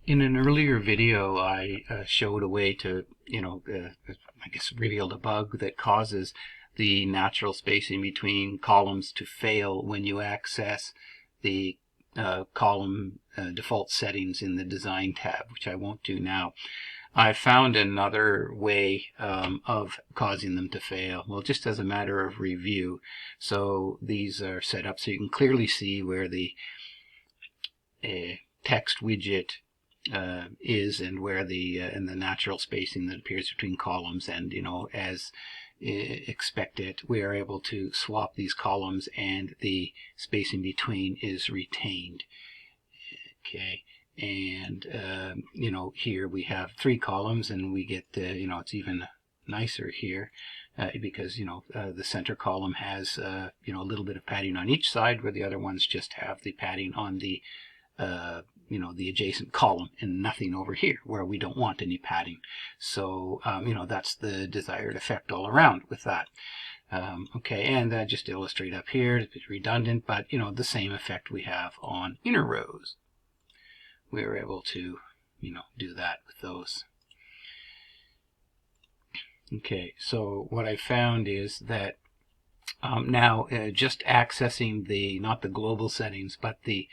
In an earlier video, I showed a way to, I guess revealed a bug that causes the natural spacing between columns to fail when you access the column default settings in the Design tab, which I won't do now. I found another way of causing them to fail, well, just as a matter of review. So these are set up so you can clearly see where the text widget is and where the and the natural spacing that appears between columns, and as expected, we are able to swap these columns and the spacing between is retained. Okay, and here we have 3 columns, and we get it's even nicer here because the center column has a little bit of padding on each side, where the other ones just have the padding on the the adjacent column and nothing over here where we don't want any padding. So that's the desired effect all around with that. Okay, and just to illustrate up here, it's redundant, but the same effect we have on inner rows. We are able to do that with those. Okay, so what I found is that now just accessing the not the global settings, but the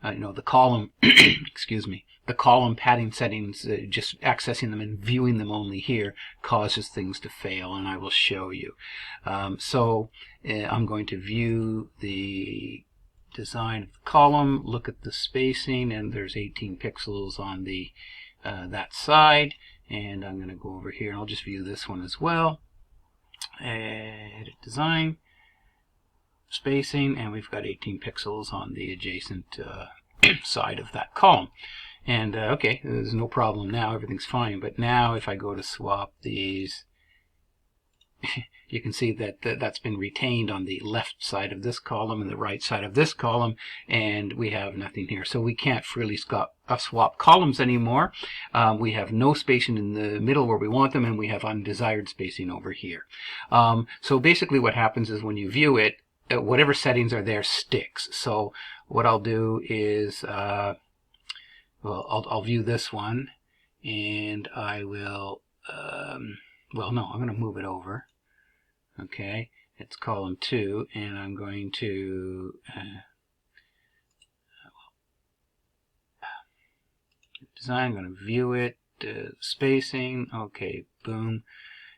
the column excuse me, the column padding settings, just accessing them and viewing them only here causes things to fail, and I will show you. So I'm going to view the design of the column, look at the spacing, and there's 18 pixels on the that side, and I'm going to go over here and I'll just view this one as well. Edit design, spacing, and we've got 18 pixels on the adjacent side of that column. And okay, there's no problem now, everything's fine. But now if I go to swap these, you can see that that's been retained on the left side of this column and the right side of this column, and we have nothing here. So we can't freely swap columns anymore. We have no spacing in the middle where we want them, and we have undesired spacing over here. So basically what happens is when you view it, whatever settings are there sticks. So what I'll do is, well, I'll view this one, and I will, well, no, I'm going to move it over. Okay, it's column 2, and I'm going to design. I'm going to view it, spacing. Okay, boom,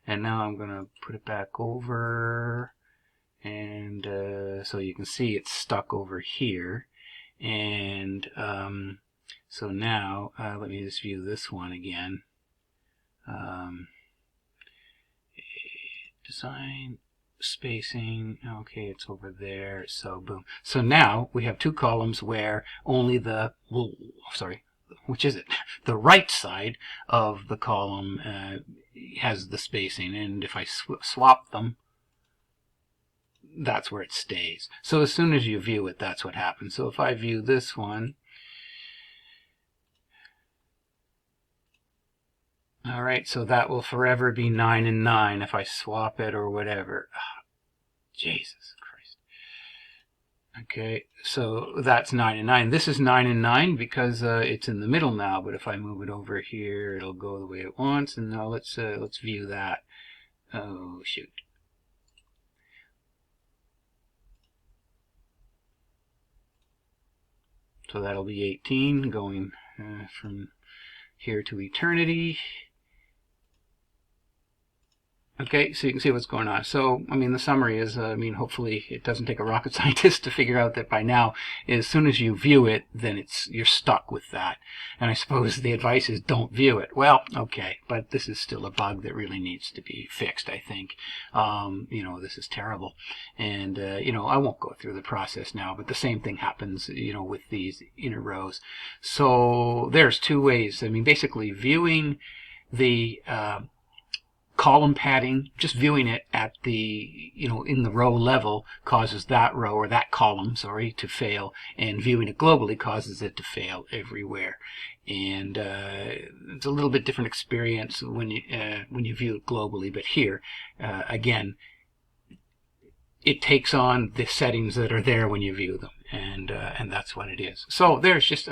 and now I'm going to put it back over. And so you can see it's stuck over here. And so now let me just view this one again. Design, spacing, okay, it's over there, so boom. So now we have 2 columns where only the, well, sorry, which is it? The right side of the column has the spacing, and if I swap them, that's where it stays. So as soon as you view it, that's what happens. So if I view this one, all right, so that will forever be 9 and 9 if I swap it or whatever. Oh, Jesus Christ. Okay, so that's 9 and 9. This is 9 and 9 because it's in the middle now, but if I move it over here, it'll go the way it wants. And now let's view that. Oh, shoot. So that'll be 18 going from here to eternity. Okay, so you can see what's going on. So, I mean, the summary is, hopefully it doesn't take a rocket scientist to figure out that by now, as soon as you view it, then you're stuck with that. And I suppose the advice is don't view it. Well, okay, but this is still a bug that really needs to be fixed, I think. This is terrible. And, I won't go through the process now, but the same thing happens, with these inner rows. So there's 2 ways. I mean, basically viewing the column padding, just viewing it at the, in the row level causes that row, or that column, sorry, to fail, and viewing it globally causes it to fail everywhere. And it's a little bit different experience when you view it globally, but here, again, it takes on the settings that are there when you view them. and that's what it is. So there's just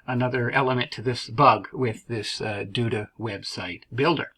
another element to this bug with this Duda website builder.